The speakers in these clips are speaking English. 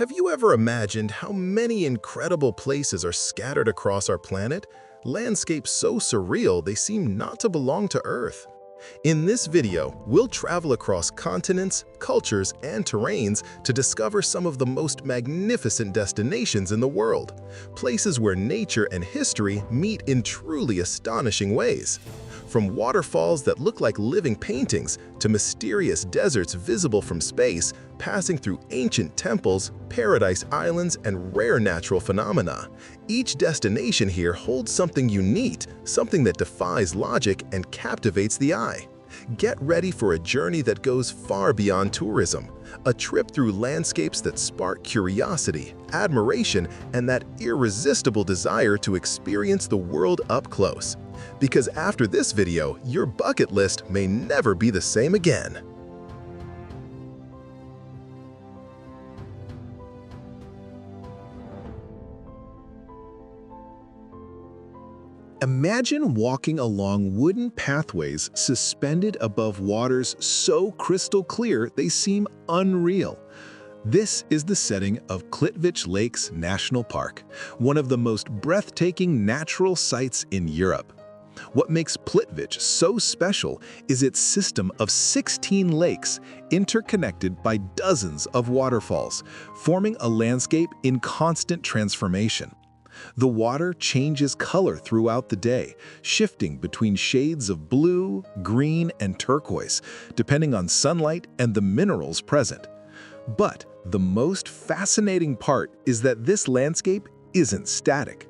Have you ever imagined how many incredible places are scattered across our planet? Landscapes so surreal they seem not to belong to Earth. In this video, we'll travel across continents, cultures, and terrains to discover some of the most magnificent destinations in the world, places where nature and history meet in truly astonishing ways. From waterfalls that look like living paintings to mysterious deserts visible from space, passing through ancient temples, paradise islands, and rare natural phenomena. Each destination here holds something unique, something that defies logic and captivates the eye. Get ready for a journey that goes far beyond tourism, a trip through landscapes that spark curiosity, admiration, and that irresistible desire to experience the world up close. Because after this video, your bucket list may never be the same again. Imagine walking along wooden pathways suspended above waters so crystal clear they seem unreal. This is the setting of Plitvice Lakes National Park, one of the most breathtaking natural sites in Europe. What makes Plitvice so special is its system of 16 lakes interconnected by dozens of waterfalls, forming a landscape in constant transformation. The water changes color throughout the day, shifting between shades of blue, green, and turquoise, depending on sunlight and the minerals present. But the most fascinating part is that this landscape isn't static.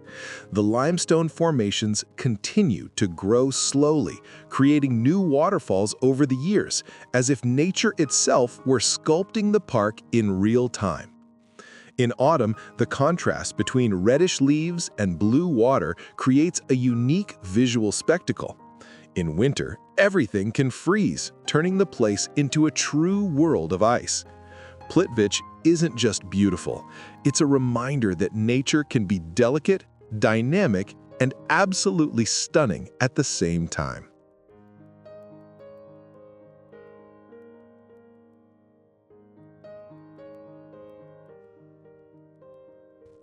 The limestone formations continue to grow slowly, creating new waterfalls over the years, as if nature itself were sculpting the park in real time. In autumn, the contrast between reddish leaves and blue water creates a unique visual spectacle. In winter, everything can freeze, turning the place into a true world of ice. Plitvice isn't just beautiful, it's a reminder that nature can be delicate, dynamic, and absolutely stunning at the same time.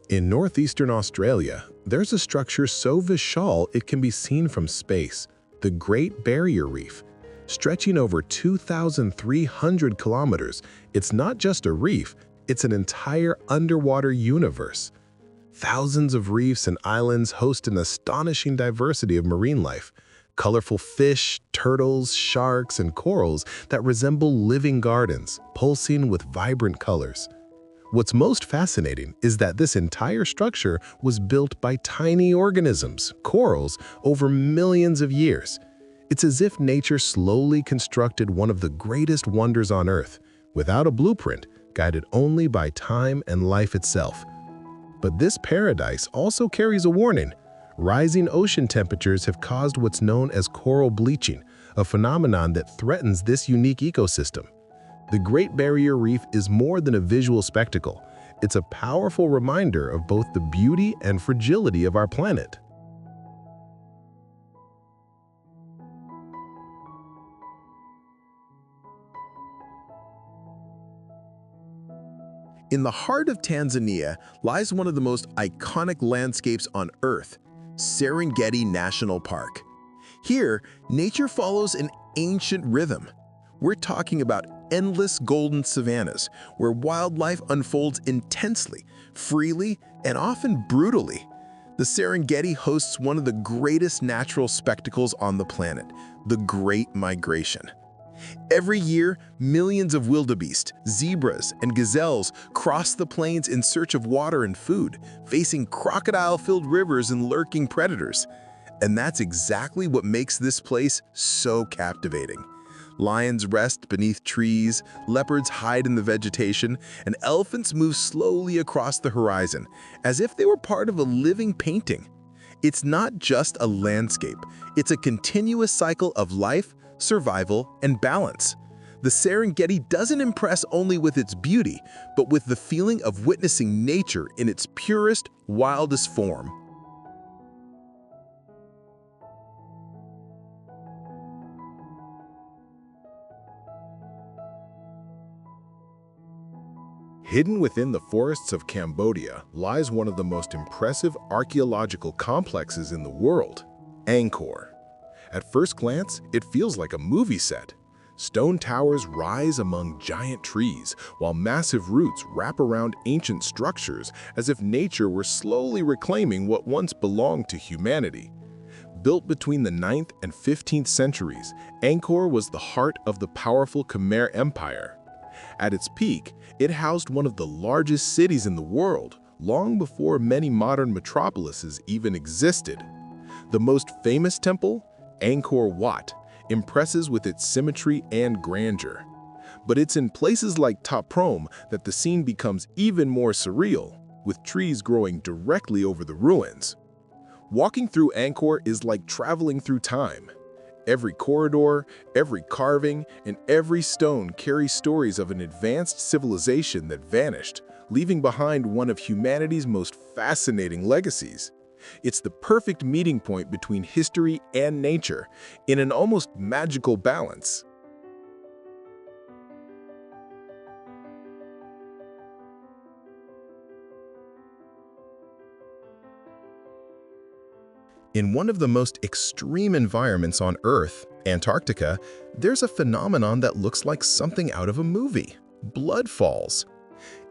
In northeastern Australia, there's a structure so visual it can be seen from space, the Great Barrier Reef. Stretching over 2,300 kilometers, it's not just a reef, it's an entire underwater universe. Thousands of reefs and islands host an astonishing diversity of marine life, colorful fish, turtles, sharks, and corals that resemble living gardens, pulsing with vibrant colors. What's most fascinating is that this entire structure was built by tiny organisms, corals, over millions of years. It's as if nature slowly constructed one of the greatest wonders on Earth, without a blueprint, guided only by time and life itself. But this paradise also carries a warning. Rising ocean temperatures have caused what's known as coral bleaching, a phenomenon that threatens this unique ecosystem. The Great Barrier Reef is more than a visual spectacle. It's a powerful reminder of both the beauty and fragility of our planet. In the heart of Tanzania lies one of the most iconic landscapes on Earth, Serengeti National Park. Here, nature follows an ancient rhythm. We're talking about endless golden savannas where wildlife unfolds intensely, freely, and often brutally. The Serengeti hosts one of the greatest natural spectacles on the planet, the Great Migration. Every year, millions of wildebeest, zebras, and gazelles cross the plains in search of water and food, facing crocodile-filled rivers and lurking predators. And that's exactly what makes this place so captivating. Lions rest beneath trees, leopards hide in the vegetation, and elephants move slowly across the horizon, as if they were part of a living painting. It's not just a landscape, it's a continuous cycle of life, survival, and balance. The Serengeti doesn't impress only with its beauty, but with the feeling of witnessing nature in its purest, wildest form. Hidden within the forests of Cambodia lies one of the most impressive archaeological complexes in the world, Angkor. At first glance, it feels like a movie set. Stone towers rise among giant trees, while massive roots wrap around ancient structures as if nature were slowly reclaiming what once belonged to humanity. Built between the 9th and 15th centuries, Angkor was the heart of the powerful Khmer Empire. At its peak, it housed one of the largest cities in the world, long before many modern metropolises even existed. The most famous temple, Angkor Wat, impresses with its symmetry and grandeur. But it's in places like Ta Prohm that the scene becomes even more surreal, with trees growing directly over the ruins. Walking through Angkor is like traveling through time. Every corridor, every carving, and every stone carries stories of an advanced civilization that vanished, leaving behind one of humanity's most fascinating legacies. It's the perfect meeting point between history and nature, in an almost magical balance. In one of the most extreme environments on Earth, Antarctica, there's a phenomenon that looks like something out of a movie: blood falls.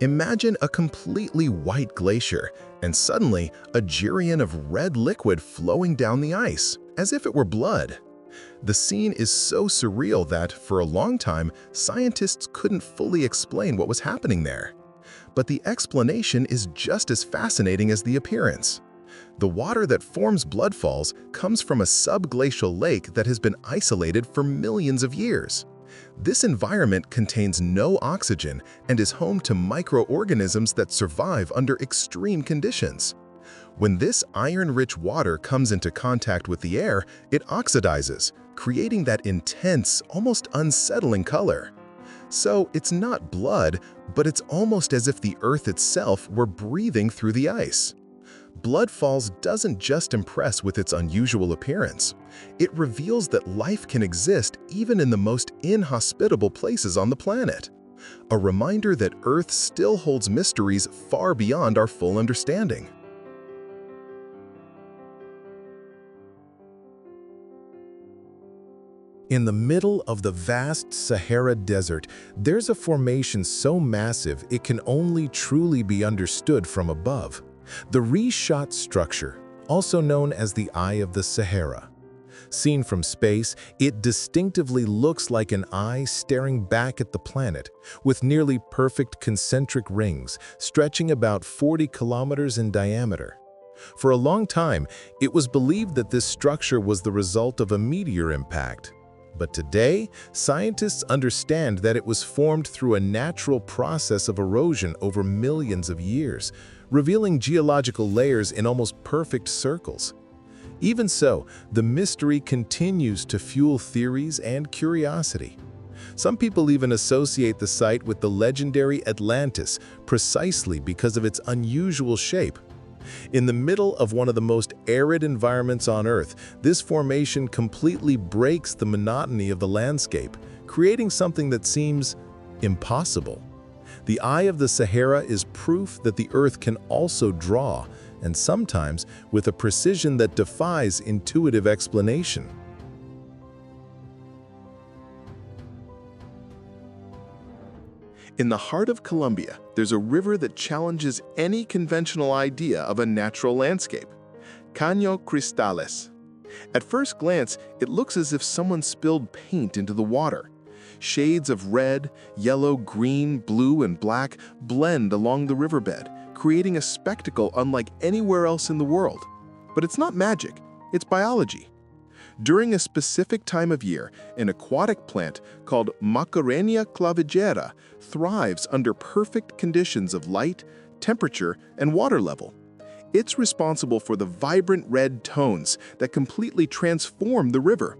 Imagine a completely white glacier, and suddenly a geode of red liquid flowing down the ice, as if it were blood. The scene is so surreal that, for a long time, scientists couldn't fully explain what was happening there. But the explanation is just as fascinating as the appearance. The water that forms blood falls comes from a subglacial lake that has been isolated for millions of years. This environment contains no oxygen and is home to microorganisms that survive under extreme conditions. When this iron-rich water comes into contact with the air, it oxidizes, creating that intense, almost unsettling color. So it's not blood, but it's almost as if the Earth itself were breathing through the ice. Blood Falls doesn't just impress with its unusual appearance. It reveals that life can exist even in the most inhospitable places on the planet. A reminder that Earth still holds mysteries far beyond our full understanding. In the middle of the vast Sahara Desert, there's a formation so massive it can only truly be understood from above. The Reef structure, also known as the Eye of the Sahara. Seen from space, it distinctively looks like an eye staring back at the planet, with nearly perfect concentric rings stretching about 40 kilometers in diameter. For a long time, it was believed that this structure was the result of a meteor impact. But today, scientists understand that it was formed through a natural process of erosion over millions of years, revealing geological layers in almost perfect circles. Even so, the mystery continues to fuel theories and curiosity. Some people even associate the site with the legendary Atlantis precisely because of its unusual shape. In the middle of one of the most arid environments on Earth, this formation completely breaks the monotony of the landscape, creating something that seems impossible. The Eye of the Sahara is proof that the Earth can also draw, and sometimes with a precision that defies intuitive explanation. In the heart of Colombia, there's a river that challenges any conventional idea of a natural landscape: Caño Cristales. At first glance, it looks as if someone spilled paint into the water. Shades of red, yellow, green, blue, and black blend along the riverbed, creating a spectacle unlike anywhere else in the world. But it's not magic, it's biology. During a specific time of year, an aquatic plant called Macarenia clavigera thrives under perfect conditions of light, temperature, and water level. It's responsible for the vibrant red tones that completely transform the river.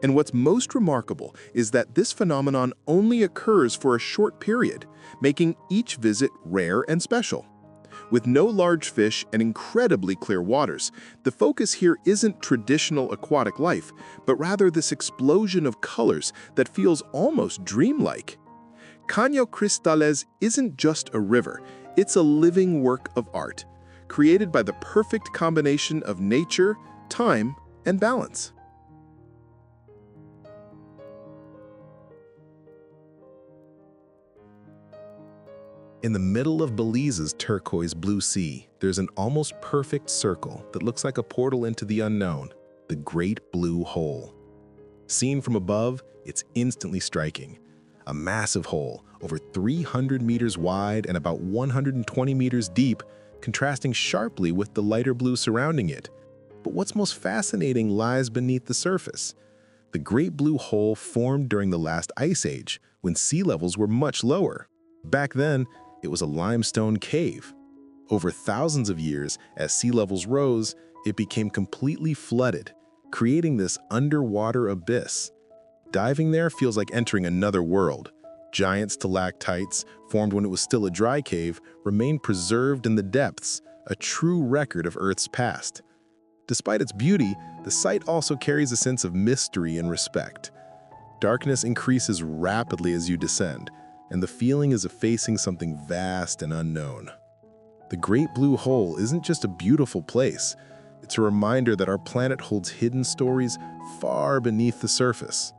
And what's most remarkable is that this phenomenon only occurs for a short period, making each visit rare and special. With no large fish and incredibly clear waters, the focus here isn't traditional aquatic life, but rather this explosion of colors that feels almost dreamlike. Caño Cristales isn't just a river, it's a living work of art, created by the perfect combination of nature, time, and balance. In the middle of Belize's turquoise blue sea, there's an almost perfect circle that looks like a portal into the unknown, the Great Blue Hole. Seen from above, it's instantly striking. A massive hole, over 300 meters wide and about 120 meters deep, contrasting sharply with the lighter blue surrounding it. But what's most fascinating lies beneath the surface. The Great Blue Hole formed during the last ice age, when sea levels were much lower. Back then, it was a limestone cave. Over thousands of years, as sea levels rose, it became completely flooded, creating this underwater abyss. Diving there feels like entering another world. Giant stalactites, formed when it was still a dry cave, remain preserved in the depths, a true record of Earth's past. Despite its beauty, the site also carries a sense of mystery and respect. Darkness increases rapidly as you descend, and the feeling is of facing something vast and unknown. The Great Blue Hole isn't just a beautiful place, it's a reminder that our planet holds hidden stories far beneath the surface.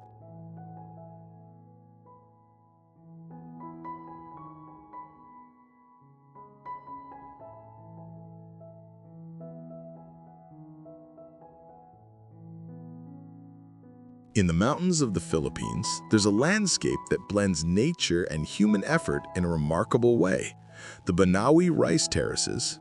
In the mountains of the Philippines, there's a landscape that blends nature and human effort in a remarkable way. The Banaue rice terraces.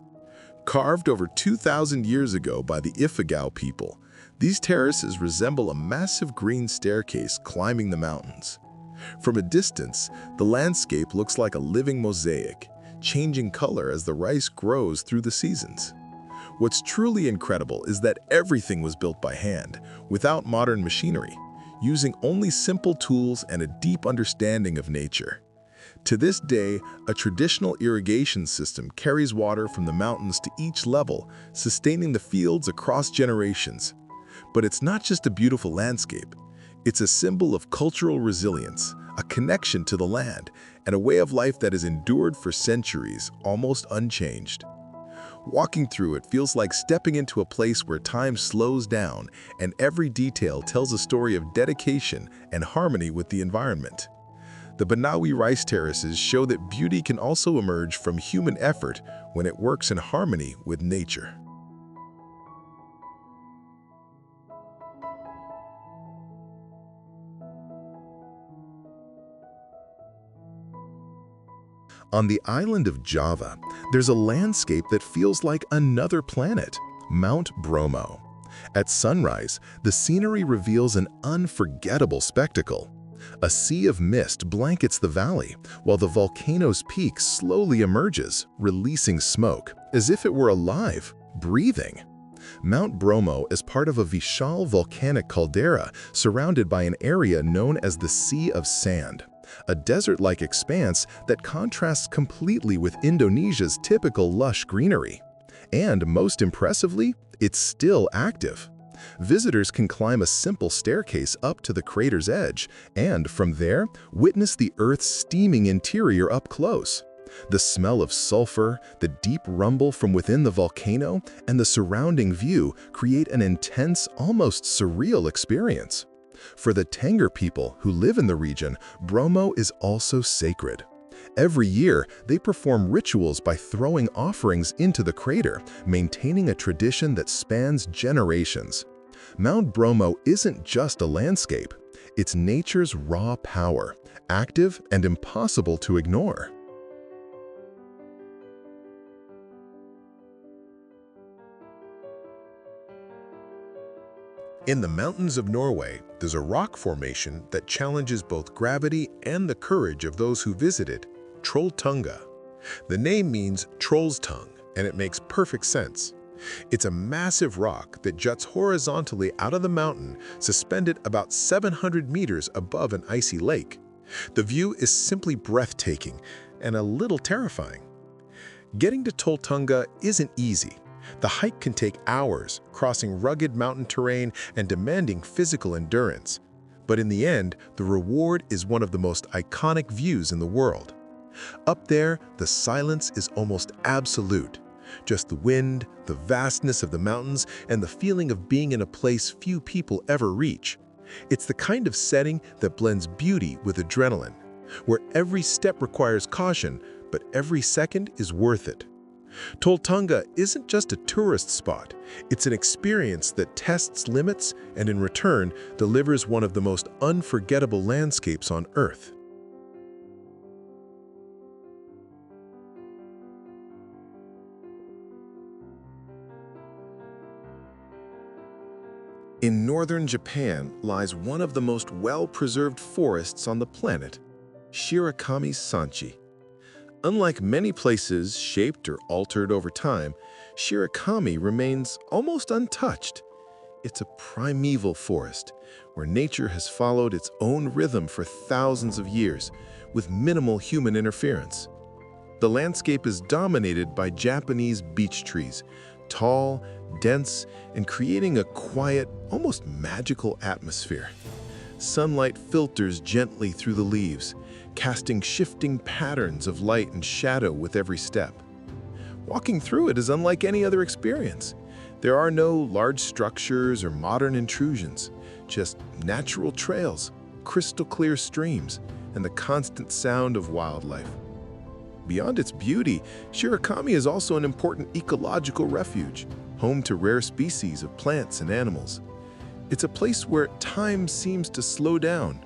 Carved over 2,000 years ago by the Ifugao people, these terraces resemble a massive green staircase climbing the mountains. From a distance, the landscape looks like a living mosaic, changing color as the rice grows through the seasons. What's truly incredible is that everything was built by hand, without modern machinery, using only simple tools and a deep understanding of nature. To this day, a traditional irrigation system carries water from the mountains to each level, sustaining the fields across generations. But it's not just a beautiful landscape. It's a symbol of cultural resilience, a connection to the land, and a way of life that has endured for centuries, almost unchanged. Walking through it feels like stepping into a place where time slows down and every detail tells a story of dedication and harmony with the environment. The Banaue rice terraces show that beauty can also emerge from human effort when it works in harmony with nature. On the island of Java, there's a landscape that feels like another planet, Mount Bromo. At sunrise, the scenery reveals an unforgettable spectacle. A sea of mist blankets the valley, while the volcano's peak slowly emerges, releasing smoke, as if it were alive, breathing. Mount Bromo is part of a Vishal volcanic caldera surrounded by an area known as the Sea of Sand, a desert-like expanse that contrasts completely with Indonesia's typical lush greenery. And most impressively, it's still active. Visitors can climb a simple staircase up to the crater's edge, and from there, witness the Earth's steaming interior up close. The smell of sulfur, the deep rumble from within the volcano, and the surrounding view create an intense, almost surreal experience. For the Tengar people who live in the region, Bromo is also sacred. Every year, they perform rituals by throwing offerings into the crater, maintaining a tradition that spans generations. Mount Bromo isn't just a landscape. It's nature's raw power, active and impossible to ignore. In the mountains of Norway, there's a rock formation that challenges both gravity and the courage of those who visit it, Trolltunga. The name means troll's tongue, and it makes perfect sense. It's a massive rock that juts horizontally out of the mountain, suspended about 700 meters above an icy lake. The view is simply breathtaking and a little terrifying. Getting to Trolltunga isn't easy. The hike can take hours, crossing rugged mountain terrain and demanding physical endurance. But in the end, the reward is one of the most iconic views in the world. Up there, the silence is almost absolute. Just the wind, the vastness of the mountains, and the feeling of being in a place few people ever reach. It's the kind of setting that blends beauty with adrenaline, where every step requires caution, but every second is worth it. Trolltunga isn't just a tourist spot. It's an experience that tests limits and in return delivers one of the most unforgettable landscapes on Earth. In northern Japan lies one of the most well-preserved forests on the planet, Shirakami-Sanchi. Unlike many places shaped or altered over time, Shirakami remains almost untouched. It's a primeval forest where nature has followed its own rhythm for thousands of years, with minimal human interference. The landscape is dominated by Japanese beech trees, tall, dense, and creating a quiet, almost magical atmosphere. Sunlight filters gently through the leaves, casting shifting patterns of light and shadow with every step. Walking through it is unlike any other experience. There are no large structures or modern intrusions, just natural trails, crystal clear streams, and the constant sound of wildlife. Beyond its beauty, Shirakami is also an important ecological refuge, home to rare species of plants and animals. It's a place where time seems to slow down,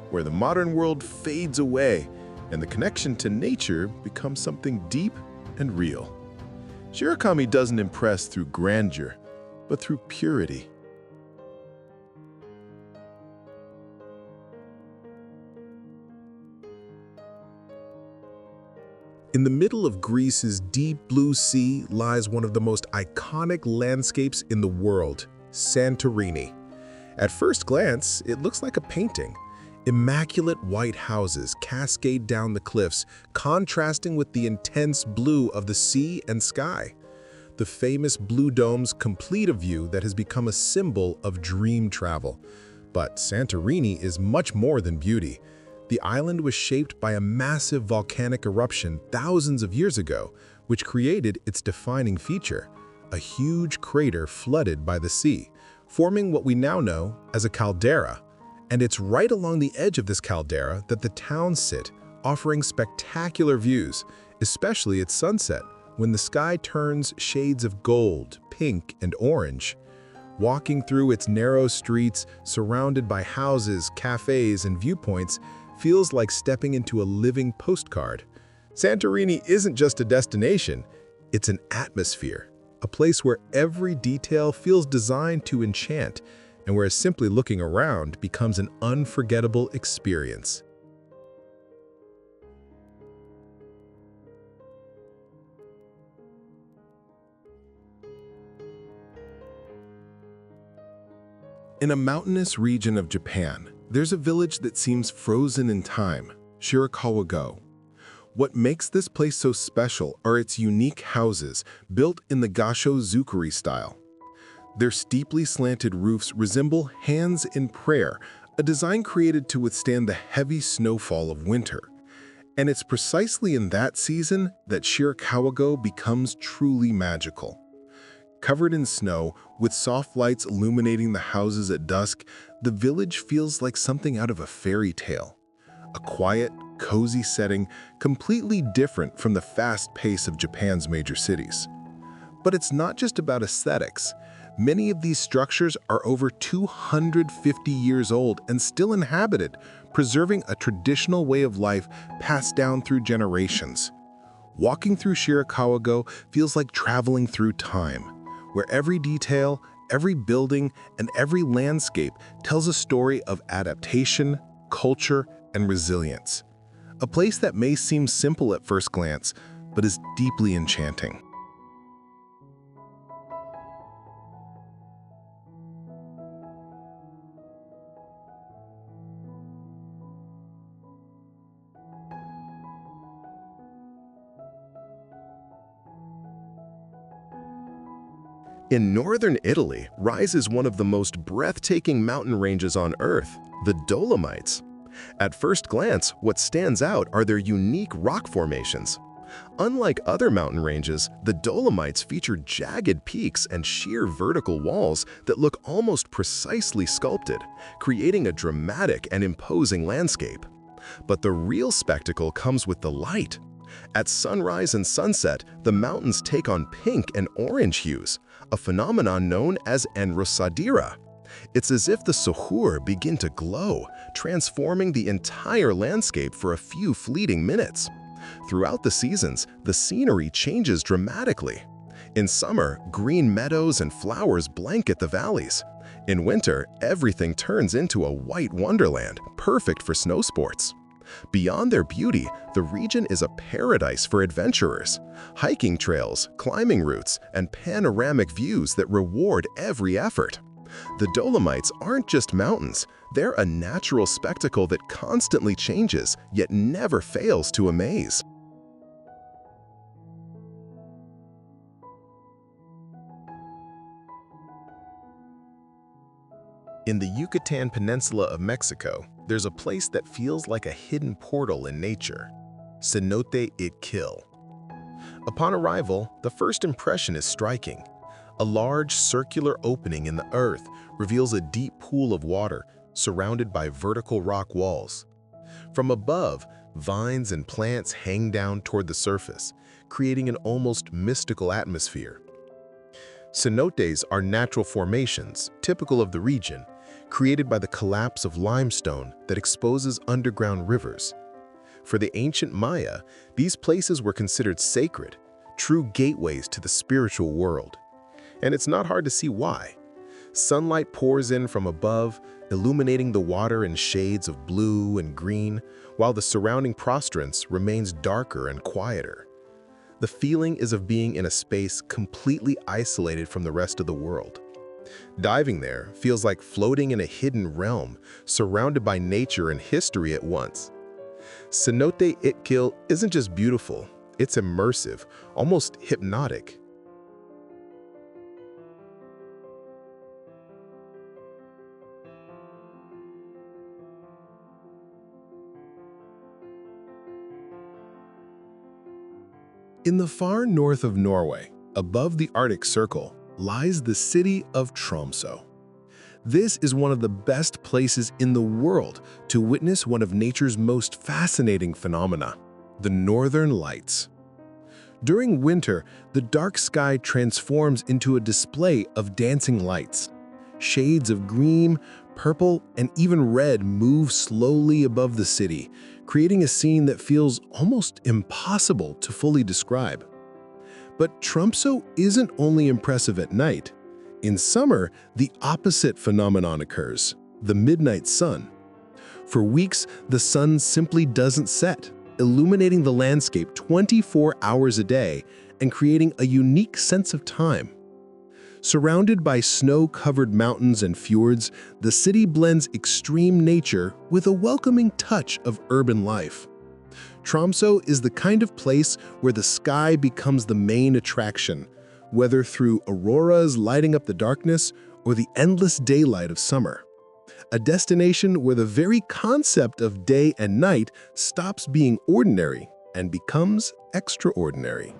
where the modern world fades away and the connection to nature becomes something deep and real. Shirakami doesn't impress through grandeur, but through purity. In the middle of Greece's deep blue sea lies one of the most iconic landscapes in the world, Santorini. At first glance, it looks like a painting. Immaculate white houses cascade down the cliffs, contrasting with the intense blue of the sea and sky. The famous blue domes complete a view that has become a symbol of dream travel. But Santorini is much more than beauty. The island was shaped by a massive volcanic eruption thousands of years ago, which created its defining feature, a huge crater flooded by the sea, forming what we now know as a caldera. And it's right along the edge of this caldera that the towns sit, offering spectacular views, especially at sunset, when the sky turns shades of gold, pink, and orange. Walking through its narrow streets, surrounded by houses, cafes, and viewpoints, feels like stepping into a living postcard. Santorini isn't just a destination, it's an atmosphere, a place where every detail feels designed to enchant, and where simply looking around becomes an unforgettable experience. In a mountainous region of Japan, there's a village that seems frozen in time, Shirakawa-go. What makes this place so special are its unique houses, built in the Gasho-zukuri style. Their steeply slanted roofs resemble hands in prayer, a design created to withstand the heavy snowfall of winter. And it's precisely in that season that Shirakawa-go becomes truly magical. Covered in snow, with soft lights illuminating the houses at dusk, the village feels like something out of a fairy tale. A quiet, cozy setting, completely different from the fast pace of Japan's major cities. But it's not just about aesthetics. Many of these structures are over 250 years old and still inhabited, preserving a traditional way of life passed down through generations. Walking through Shirakawa-go feels like traveling through time, where every detail, every building, and every landscape tells a story of adaptation, culture, and resilience. A place that may seem simple at first glance, but is deeply enchanting. In northern Italy rises one of the most breathtaking mountain ranges on Earth, the Dolomites. At first glance, what stands out are their unique rock formations. Unlike other mountain ranges, the Dolomites feature jagged peaks and sheer vertical walls that look almost precisely sculpted, creating a dramatic and imposing landscape. But the real spectacle comes with the light. At sunrise and sunset, the mountains take on pink and orange hues, a phenomenon known as enrosadira. It's as if the Sahur begin to glow, transforming the entire landscape for a few fleeting minutes. Throughout the seasons, the scenery changes dramatically. In summer, green meadows and flowers blanket the valleys. In winter, everything turns into a white wonderland, perfect for snow sports. Beyond their beauty, the region is a paradise for adventurers. Hiking trails, climbing routes, and panoramic views that reward every effort. The Dolomites aren't just mountains, they're a natural spectacle that constantly changes, yet never fails to amaze. In the Yucatan Peninsula of Mexico, there's a place that feels like a hidden portal in nature, Cenote Ik Kil. Upon arrival, the first impression is striking. A large circular opening in the earth reveals a deep pool of water surrounded by vertical rock walls. From above, vines and plants hang down toward the surface, creating an almost mystical atmosphere. Cenotes are natural formations, typical of the region, created by the collapse of limestone that exposes underground rivers. For the ancient Maya, these places were considered sacred, true gateways to the spiritual world. And it's not hard to see why. Sunlight pours in from above, illuminating the water in shades of blue and green, while the surrounding prostrance remains darker and quieter. The feeling is of being in a space completely isolated from the rest of the world. Diving there feels like floating in a hidden realm, surrounded by nature and history at once. Cenote Ik Kil isn't just beautiful, it's immersive, almost hypnotic. In the far north of Norway, above the Arctic Circle, lies the city of Tromsø. This is one of the best places in the world to witness one of nature's most fascinating phenomena, the Northern Lights. During winter, the dark sky transforms into a display of dancing lights. Shades of green, purple, and even red move slowly above the city, creating a scene that feels almost impossible to fully describe. But Tromsø isn't only impressive at night. In summer, the opposite phenomenon occurs, the midnight sun. For weeks, the sun simply doesn't set, illuminating the landscape 24 hours a day and creating a unique sense of time. Surrounded by snow-covered mountains and fjords, the city blends extreme nature with a welcoming touch of urban life. Tromsø is the kind of place where the sky becomes the main attraction, whether through auroras lighting up the darkness or the endless daylight of summer. A destination where the very concept of day and night stops being ordinary and becomes extraordinary.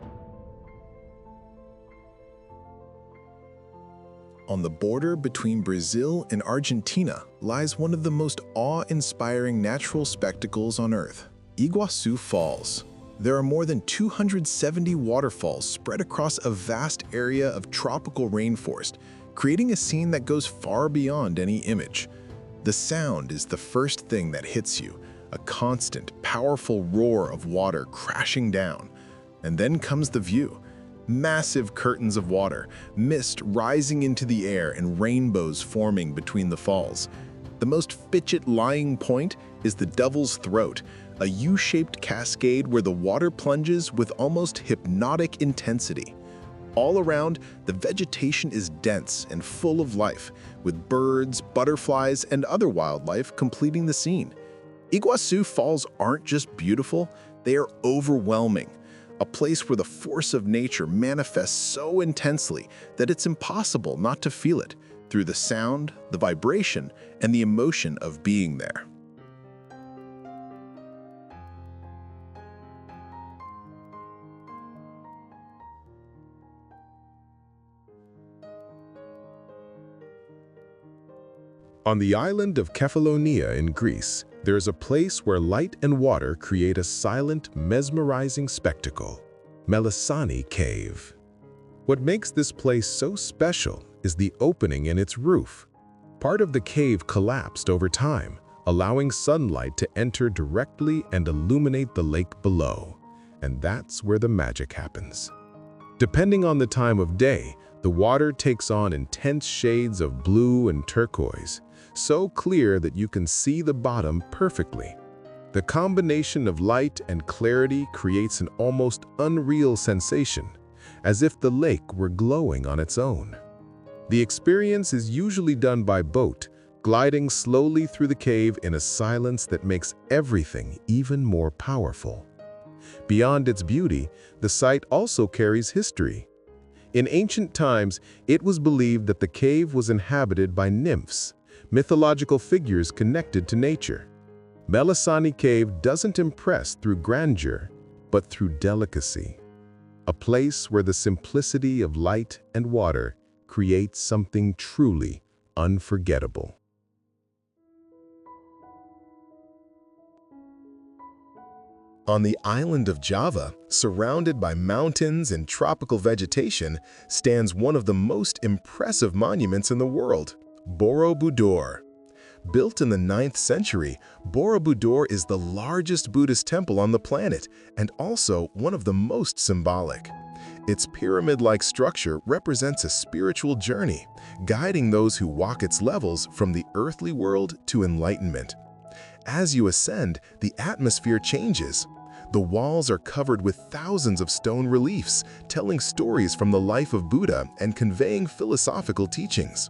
On the border between Brazil and Argentina lies one of the most awe-inspiring natural spectacles on Earth, Iguazu Falls. There are more than 270 waterfalls spread across a vast area of tropical rainforest, creating a scene that goes far beyond any image. The sound is the first thing that hits you, a constant, powerful roar of water crashing down. And then comes the view. Massive curtains of water, mist rising into the air and rainbows forming between the falls. The most fidget-lying point is the Devil's Throat, a U-shaped cascade where the water plunges with almost hypnotic intensity. All around, the vegetation is dense and full of life, with birds, butterflies, and other wildlife completing the scene. Iguazu Falls aren't just beautiful, they are overwhelming. a place where the force of nature manifests so intensely that it's impossible not to feel it through the sound, the vibration, and the emotion of being there. On the island of Kefalonia in Greece, there is a place where light and water create a silent, mesmerizing spectacle, Melisani Cave. What makes this place so special is the opening in its roof. Part of the cave collapsed over time, allowing sunlight to enter directly and illuminate the lake below. And that's where the magic happens. Depending on the time of day, the water takes on intense shades of blue and turquoise, so clear that you can see the bottom perfectly. The combination of light and clarity creates an almost unreal sensation, as if the lake were glowing on its own. The experience is usually done by boat, gliding slowly through the cave in a silence that makes everything even more powerful. Beyond its beauty, the site also carries history. In ancient times, it was believed that the cave was inhabited by nymphs, mythological figures connected to nature. Melisani Cave doesn't impress through grandeur, but through delicacy. A place where the simplicity of light and water creates something truly unforgettable. On the island of Java, surrounded by mountains and tropical vegetation, stands one of the most impressive monuments in the world, Borobudur. Built in the 9th century, Borobudur is the largest Buddhist temple on the planet and also one of the most symbolic. Its pyramid-like structure represents a spiritual journey, guiding those who walk its levels from the earthly world to enlightenment. As you ascend, the atmosphere changes. The walls are covered with thousands of stone reliefs, telling stories from the life of Buddha and conveying philosophical teachings.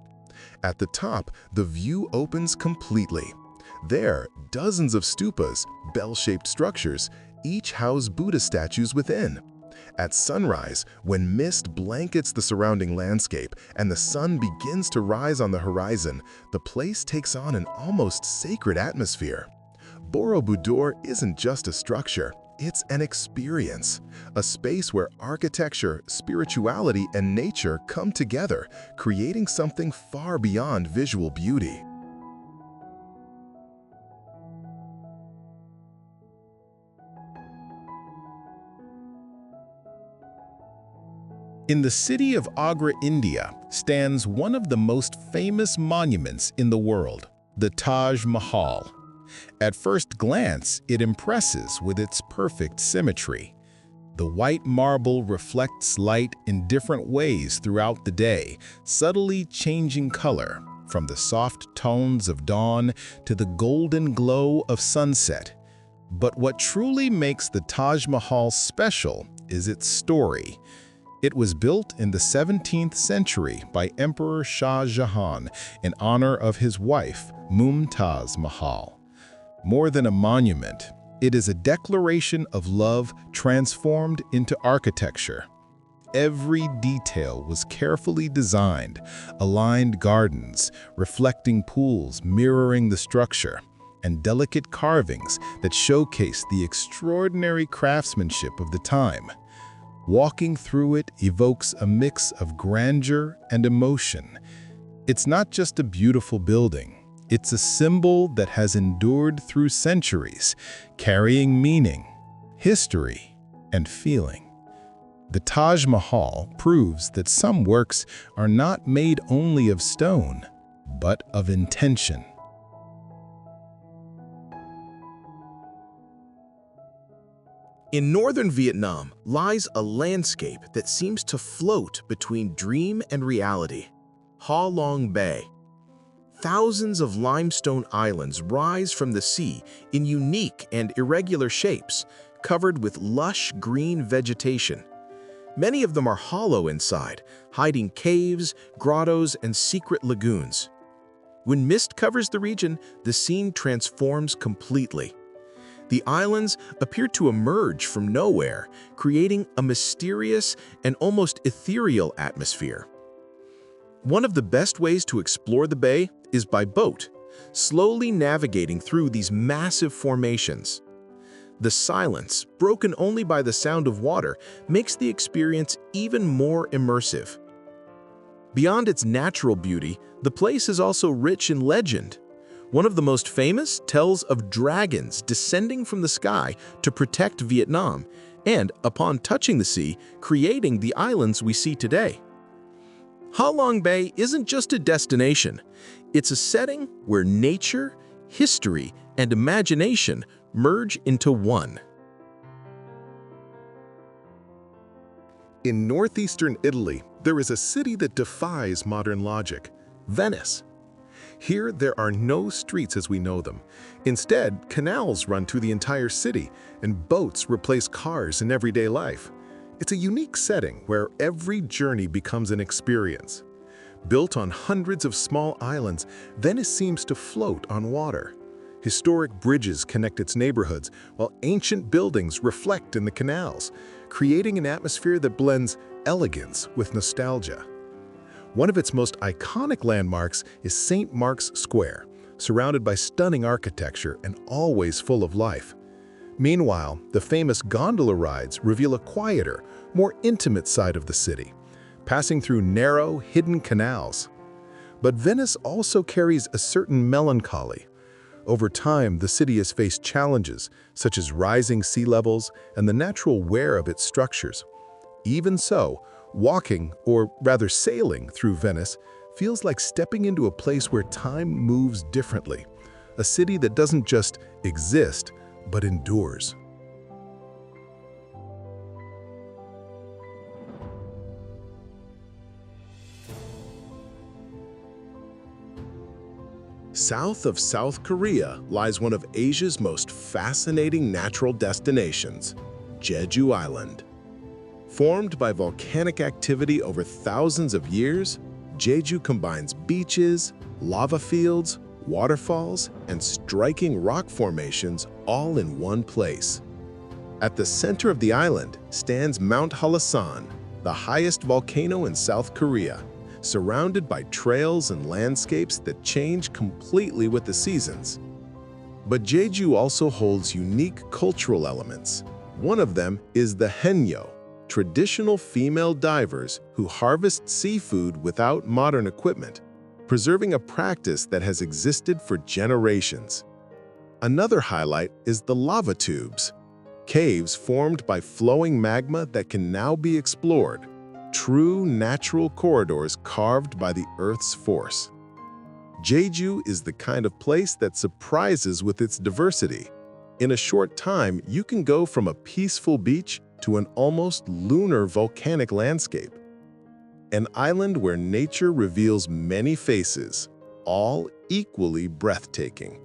At the top, the view opens completely. There, dozens of stupas, bell-shaped structures, each house Buddha statues within. At sunrise, when mist blankets the surrounding landscape and the sun begins to rise on the horizon, the place takes on an almost sacred atmosphere. Borobudur isn't just a structure, it's an experience, a space where architecture, spirituality, and nature come together, creating something far beyond visual beauty. In the city of Agra, India, stands one of the most famous monuments in the world, the Taj Mahal. At first glance, it impresses with its perfect symmetry. The white marble reflects light in different ways throughout the day, subtly changing color, from the soft tones of dawn to the golden glow of sunset. But what truly makes the Taj Mahal special is its story. It was built in the 17th century by Emperor Shah Jahan in honor of his wife, Mumtaz Mahal. More than a monument, it is a declaration of love transformed into architecture. Every detail was carefully designed, aligned gardens, reflecting pools mirroring the structure, and delicate carvings that showcase the extraordinary craftsmanship of the time. Walking through it evokes a mix of grandeur and emotion. It's not just a beautiful building. It's a symbol that has endured through centuries, carrying meaning, history, and feeling. The Taj Mahal proves that some works are not made only of stone, but of intention. In northern Vietnam lies a landscape that seems to float between dream and reality, Ha Long Bay. Thousands of limestone islands rise from the sea in unique and irregular shapes, covered with lush green vegetation. Many of them are hollow inside, hiding caves, grottos, and secret lagoons. When mist covers the region, the scene transforms completely. The islands appear to emerge from nowhere, creating a mysterious and almost ethereal atmosphere. One of the best ways to explore the bay is by boat, slowly navigating through these massive formations. The silence, broken only by the sound of water, makes the experience even more immersive. Beyond its natural beauty, the place is also rich in legend. One of the most famous tells of dragons descending from the sky to protect Vietnam, and, upon touching the sea, creating the islands we see today. Ha Long Bay isn't just a destination, it's a setting where nature, history, and imagination merge into one. In northeastern Italy, there is a city that defies modern logic: Venice. Here, there are no streets as we know them. Instead, canals run through the entire city, and boats replace cars in everyday life. It's a unique setting where every journey becomes an experience. Built on hundreds of small islands, Venice seems to float on water. Historic bridges connect its neighborhoods, while ancient buildings reflect in the canals, creating an atmosphere that blends elegance with nostalgia. One of its most iconic landmarks is St. Mark's Square, surrounded by stunning architecture and always full of life. Meanwhile, the famous gondola rides reveal a quieter, more intimate side of the city, passing through narrow, hidden canals. But Venice also carries a certain melancholy. Over time, the city has faced challenges, such as rising sea levels and the natural wear of its structures. Even so, walking, or rather sailing, through Venice feels like stepping into a place where time moves differently, a city that doesn't just exist, but endures. South of South Korea lies one of Asia's most fascinating natural destinations, Jeju Island. Formed by volcanic activity over thousands of years, Jeju combines beaches, lava fields, waterfalls, and striking rock formations all in one place. At the center of the island stands Mount Hallasan, the highest volcano in South Korea, surrounded by trails and landscapes that change completely with the seasons. But Jeju also holds unique cultural elements. One of them is the Haenyeo, traditional female divers who harvest seafood without modern equipment, preserving a practice that has existed for generations. Another highlight is the lava tubes, caves formed by flowing magma that can now be explored, true natural corridors carved by the Earth's force. Jeju is the kind of place that surprises with its diversity. In a short time, you can go from a peaceful beach to an almost lunar volcanic landscape. An island where nature reveals many faces, all equally breathtaking.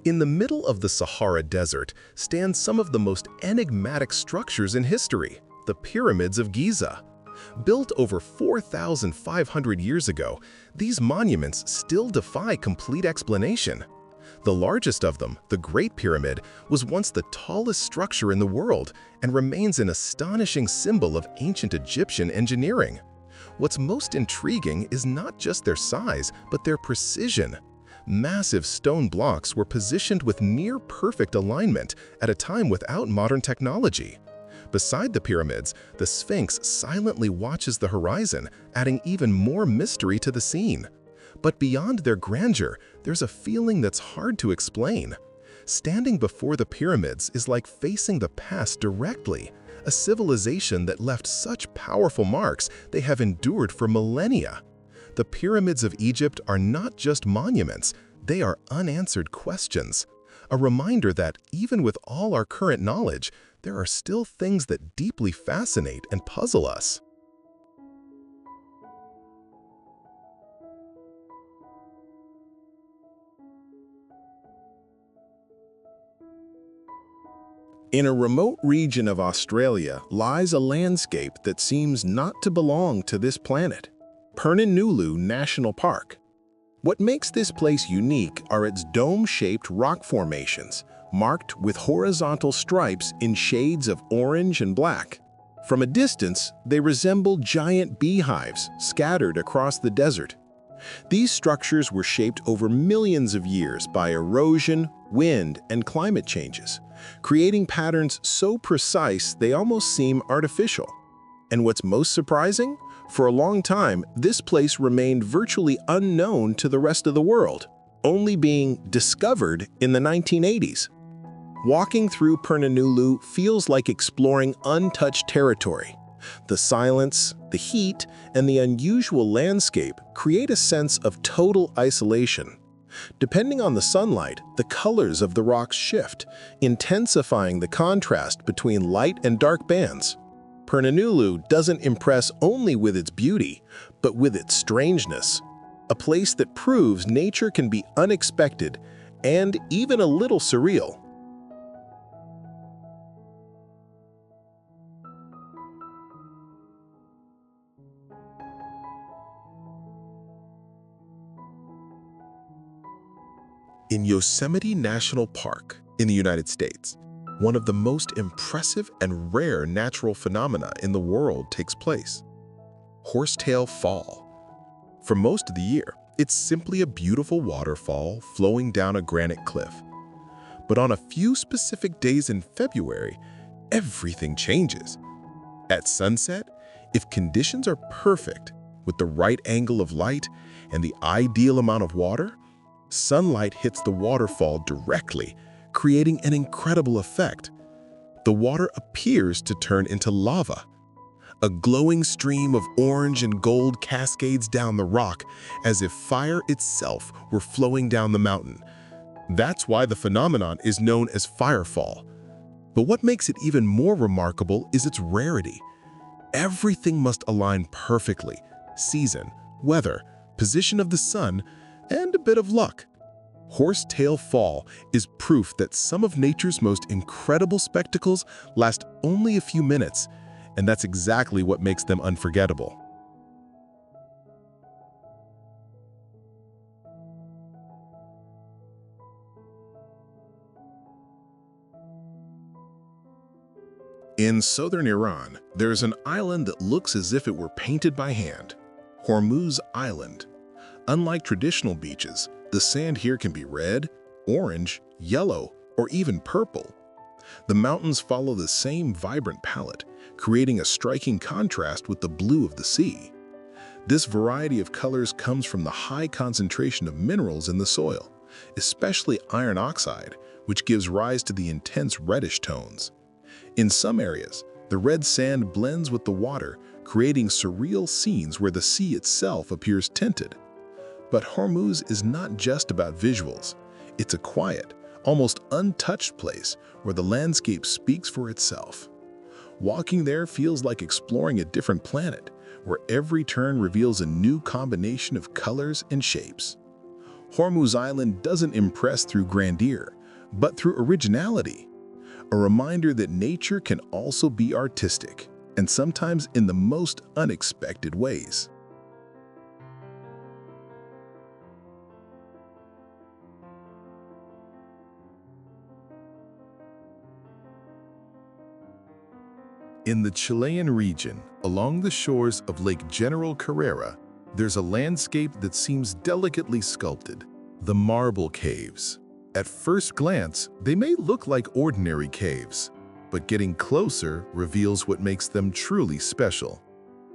In the middle of the Sahara Desert stand some of the most enigmatic structures in history, the Pyramids of Giza. Built over 4,500 years ago, these monuments still defy complete explanation. The largest of them, the Great Pyramid, was once the tallest structure in the world and remains an astonishing symbol of ancient Egyptian engineering. What's most intriguing is not just their size, but their precision. Massive stone blocks were positioned with near-perfect alignment at a time without modern technology. Beside the pyramids, the Sphinx silently watches the horizon, adding even more mystery to the scene. But beyond their grandeur, there's a feeling that's hard to explain. Standing before the pyramids is like facing the past directly, a civilization that left such powerful marks they have endured for millennia. The pyramids of Egypt are not just monuments, they are unanswered questions. A reminder that even with all our current knowledge, there are still things that deeply fascinate and puzzle us. In a remote region of Australia lies a landscape that seems not to belong to this planet, Pernanulu National Park. What makes this place unique are its dome-shaped rock formations, marked with horizontal stripes in shades of orange and black. From a distance, they resemble giant beehives scattered across the desert. These structures were shaped over millions of years by erosion, wind, and climate changes, creating patterns so precise they almost seem artificial. And what's most surprising? For a long time, this place remained virtually unknown to the rest of the world, only being discovered in the 1980s. Walking through Pernanulu feels like exploring untouched territory. The silence, the heat, and the unusual landscape create a sense of total isolation. Depending on the sunlight, the colors of the rocks shift, intensifying the contrast between light and dark bands. Pernanulu doesn't impress only with its beauty, but with its strangeness. A place that proves nature can be unexpected and even a little surreal. In Yosemite National Park in the United States, one of the most impressive and rare natural phenomena in the world takes place: Horsetail Fall. For most of the year, it's simply a beautiful waterfall flowing down a granite cliff. But on a few specific days in February, everything changes. At sunset, if conditions are perfect, with the right angle of light and the ideal amount of water, sunlight hits the waterfall directly, creating an incredible effect. The water appears to turn into lava. A glowing stream of orange and gold cascades down the rock as if fire itself were flowing down the mountain. That's why the phenomenon is known as firefall. But what makes it even more remarkable is its rarity. Everything must align perfectly: season, weather, position of the sun, and a bit of luck. Horsetail Fall is proof that some of nature's most incredible spectacles last only a few minutes, and that's exactly what makes them unforgettable. In southern Iran, there's an island that looks as if it were painted by hand: Hormuz Island. Unlike traditional beaches, the sand here can be red, orange, yellow, or even purple. The mountains follow the same vibrant palette, creating a striking contrast with the blue of the sea. This variety of colors comes from the high concentration of minerals in the soil, especially iron oxide, which gives rise to the intense reddish tones. In some areas, the red sand blends with the water, creating surreal scenes where the sea itself appears tinted. But Hormuz is not just about visuals. It's a quiet, almost untouched place where the landscape speaks for itself. Walking there feels like exploring a different planet, where every turn reveals a new combination of colors and shapes. Hormuz Island doesn't impress through grandeur, but through originality. A reminder that nature can also be artistic, and sometimes in the most unexpected ways. In the Chilean region, along the shores of Lake General Carrera, there's a landscape that seems delicately sculpted: the marble caves. At first glance, they may look like ordinary caves, but getting closer reveals what makes them truly special.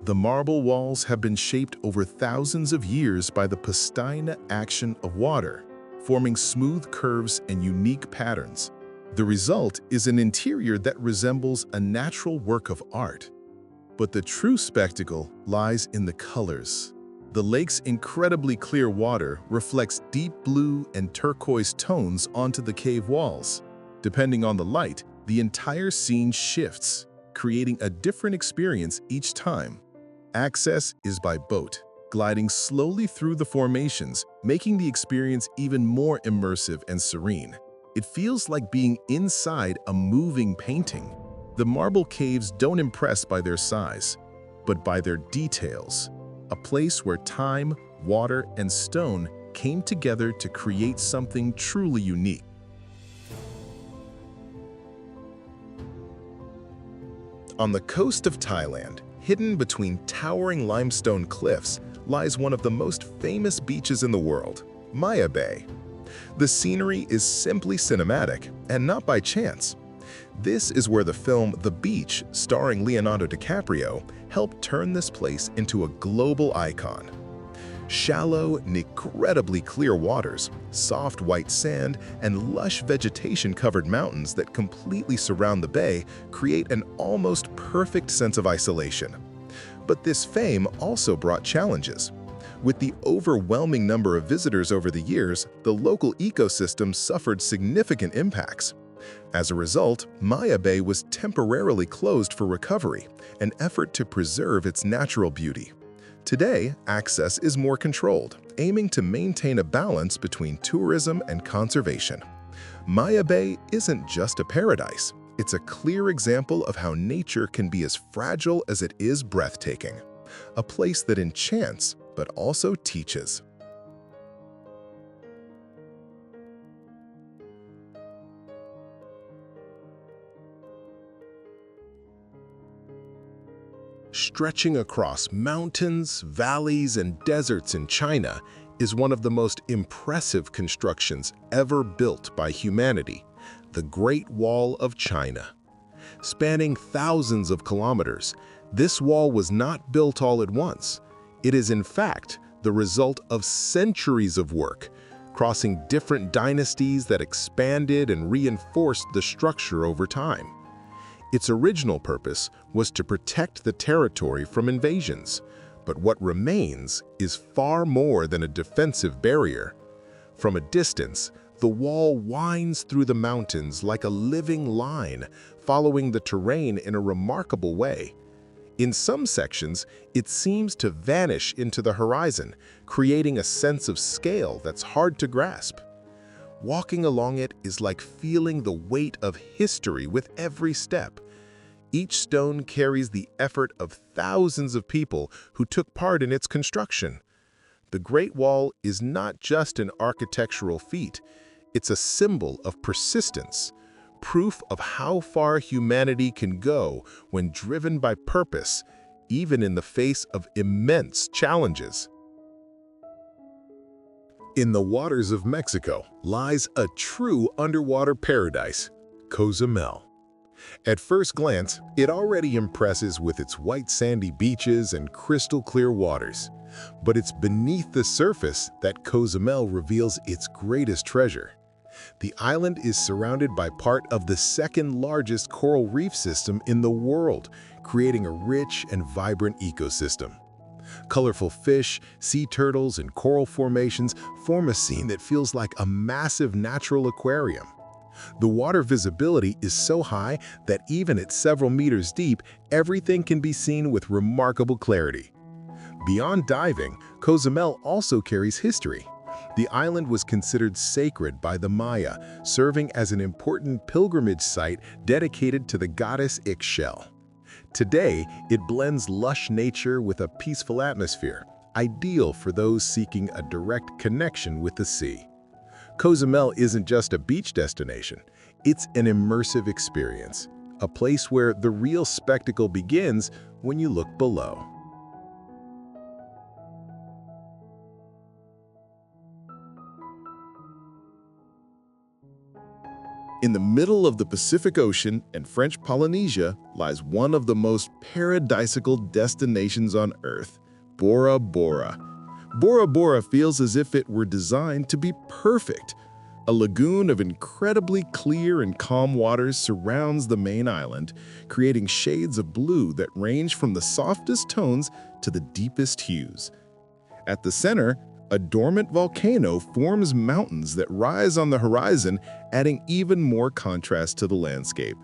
The marble walls have been shaped over thousands of years by the pristine action of water, forming smooth curves and unique patterns. The result is an interior that resembles a natural work of art. But the true spectacle lies in the colors. The lake's incredibly clear water reflects deep blue and turquoise tones onto the cave walls. Depending on the light, the entire scene shifts, creating a different experience each time. Access is by boat, gliding slowly through the formations, making the experience even more immersive and serene. It feels like being inside a moving painting. The marble caves don't impress by their size, but by their details. A place where time, water, and stone came together to create something truly unique. On the coast of Thailand, hidden between towering limestone cliffs, lies one of the most famous beaches in the world, Maya Bay. The scenery is simply cinematic, and not by chance. This is where the film The Beach, starring Leonardo DiCaprio, helped turn this place into a global icon. Shallow, incredibly clear waters, soft white sand, and lush vegetation-covered mountains that completely surround the bay create an almost perfect sense of isolation. But this fame also brought challenges. With the overwhelming number of visitors over the years, the local ecosystem suffered significant impacts. As a result, Maya Bay was temporarily closed for recovery, an effort to preserve its natural beauty. Today, access is more controlled, aiming to maintain a balance between tourism and conservation. Maya Bay isn't just a paradise. It's a clear example of how nature can be as fragile as it is breathtaking. A place that enchants, but also teaches. Stretching across mountains, valleys, and deserts in China is one of the most impressive constructions ever built by humanity, the Great Wall of China. Spanning thousands of kilometers, this wall was not built all at once. It is, in fact, the result of centuries of work, crossing different dynasties that expanded and reinforced the structure over time. Its original purpose was to protect the territory from invasions, but what remains is far more than a defensive barrier. From a distance, the wall winds through the mountains like a living line, following the terrain in a remarkable way. In some sections, it seems to vanish into the horizon, creating a sense of scale that's hard to grasp. Walking along it is like feeling the weight of history with every step. Each stone carries the effort of thousands of people who took part in its construction. The Great Wall is not just an architectural feat, it's a symbol of persistence, proof of how far humanity can go when driven by purpose, even in the face of immense challenges. In the waters of Mexico lies a true underwater paradise, Cozumel. At first glance, it already impresses with its white sandy beaches and crystal-clear waters. But it's beneath the surface that Cozumel reveals its greatest treasure. The island is surrounded by part of the second-largest coral reef system in the world, creating a rich and vibrant ecosystem. Colorful fish, sea turtles, and coral formations form a scene that feels like a massive natural aquarium. The water visibility is so high that even at several meters deep, everything can be seen with remarkable clarity. Beyond diving, Cozumel also carries history. The island was considered sacred by the Maya, serving as an important pilgrimage site dedicated to the goddess Ik Kil. Today, it blends lush nature with a peaceful atmosphere, ideal for those seeking a direct connection with the sea. Cozumel isn't just a beach destination, it's an immersive experience, a place where the real spectacle begins when you look below. In the middle of the Pacific Ocean and French Polynesia lies one of the most paradisical destinations on Earth, Bora Bora. Bora Bora feels as if it were designed to be perfect. A lagoon of incredibly clear and calm waters surrounds the main island, creating shades of blue that range from the softest tones to the deepest hues. At the center, a dormant volcano forms mountains that rise on the horizon, adding even more contrast to the landscape.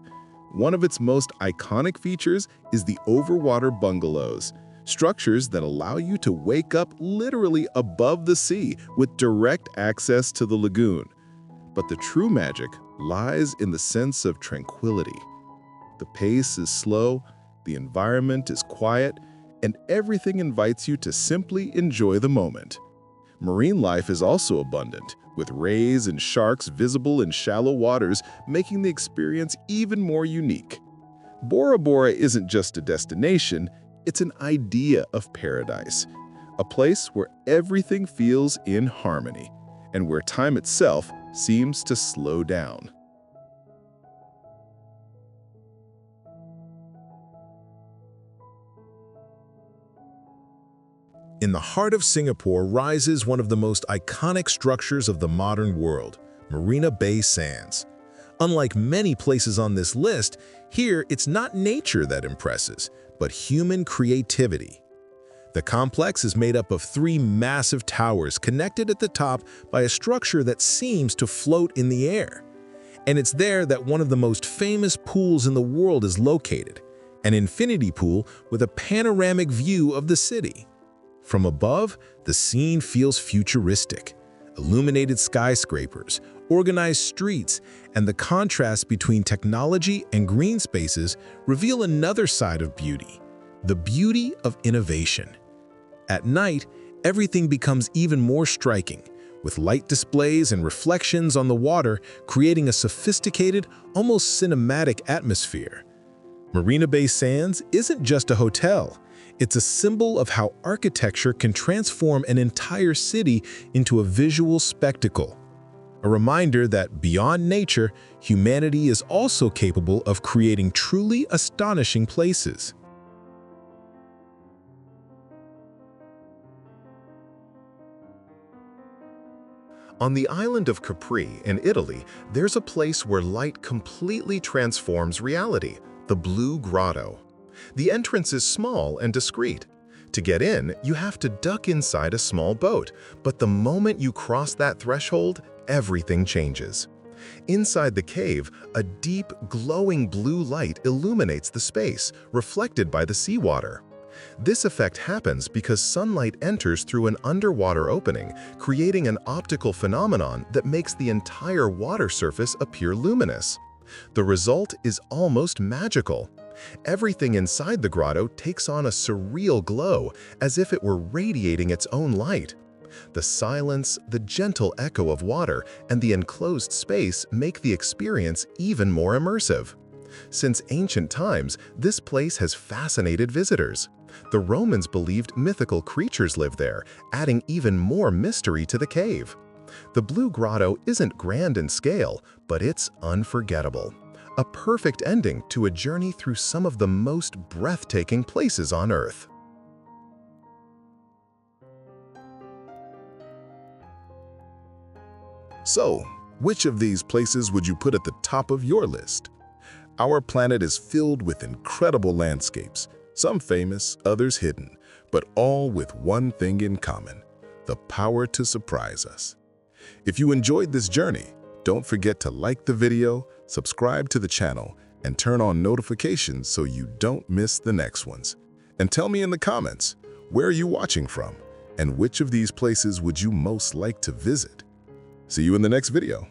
One of its most iconic features is the overwater bungalows, structures that allow you to wake up literally above the sea with direct access to the lagoon. But the true magic lies in the sense of tranquility. The pace is slow, the environment is quiet, and everything invites you to simply enjoy the moment. Marine life is also abundant, with rays and sharks visible in shallow waters, making the experience even more unique. Bora Bora isn't just a destination, it's an idea of paradise, a place where everything feels in harmony, and where time itself seems to slow down. In the heart of Singapore rises one of the most iconic structures of the modern world, Marina Bay Sands. Unlike many places on this list, here it's not nature that impresses, but human creativity. The complex is made up of 3 massive towers connected at the top by a structure that seems to float in the air. And it's there that one of the most famous pools in the world is located, an infinity pool with a panoramic view of the city. From above, the scene feels futuristic. Illuminated skyscrapers, organized streets, and the contrast between technology and green spaces reveal another side of beauty, the beauty of innovation. At night, everything becomes even more striking, with light displays and reflections on the water creating a sophisticated, almost cinematic atmosphere. Marina Bay Sands isn't just a hotel. It's a symbol of how architecture can transform an entire city into a visual spectacle. A reminder that beyond nature, humanity is also capable of creating truly astonishing places. On the island of Capri in Italy, there's a place where light completely transforms reality, the Blue Grotto. The entrance is small and discreet. To get in, you have to duck inside a small boat, but the moment you cross that threshold, everything changes. Inside the cave, a deep, glowing blue light illuminates the space, reflected by the seawater. This effect happens because sunlight enters through an underwater opening, creating an optical phenomenon that makes the entire water surface appear luminous. The result is almost magical. Everything inside the grotto takes on a surreal glow, as if it were radiating its own light. The silence, the gentle echo of water, and the enclosed space make the experience even more immersive. Since ancient times, this place has fascinated visitors. The Romans believed mythical creatures lived there, adding even more mystery to the cave. The Blue Grotto isn't grand in scale, but it's unforgettable. A perfect ending to a journey through some of the most breathtaking places on Earth. So, which of these places would you put at the top of your list? Our planet is filled with incredible landscapes, some famous, others hidden, but all with one thing in common: the power to surprise us. If you enjoyed this journey, don't forget to like the video, subscribe to the channel, and turn on notifications so you don't miss the next ones. And tell me in the comments, where are you watching from? And which of these places would you most like to visit? See you in the next video.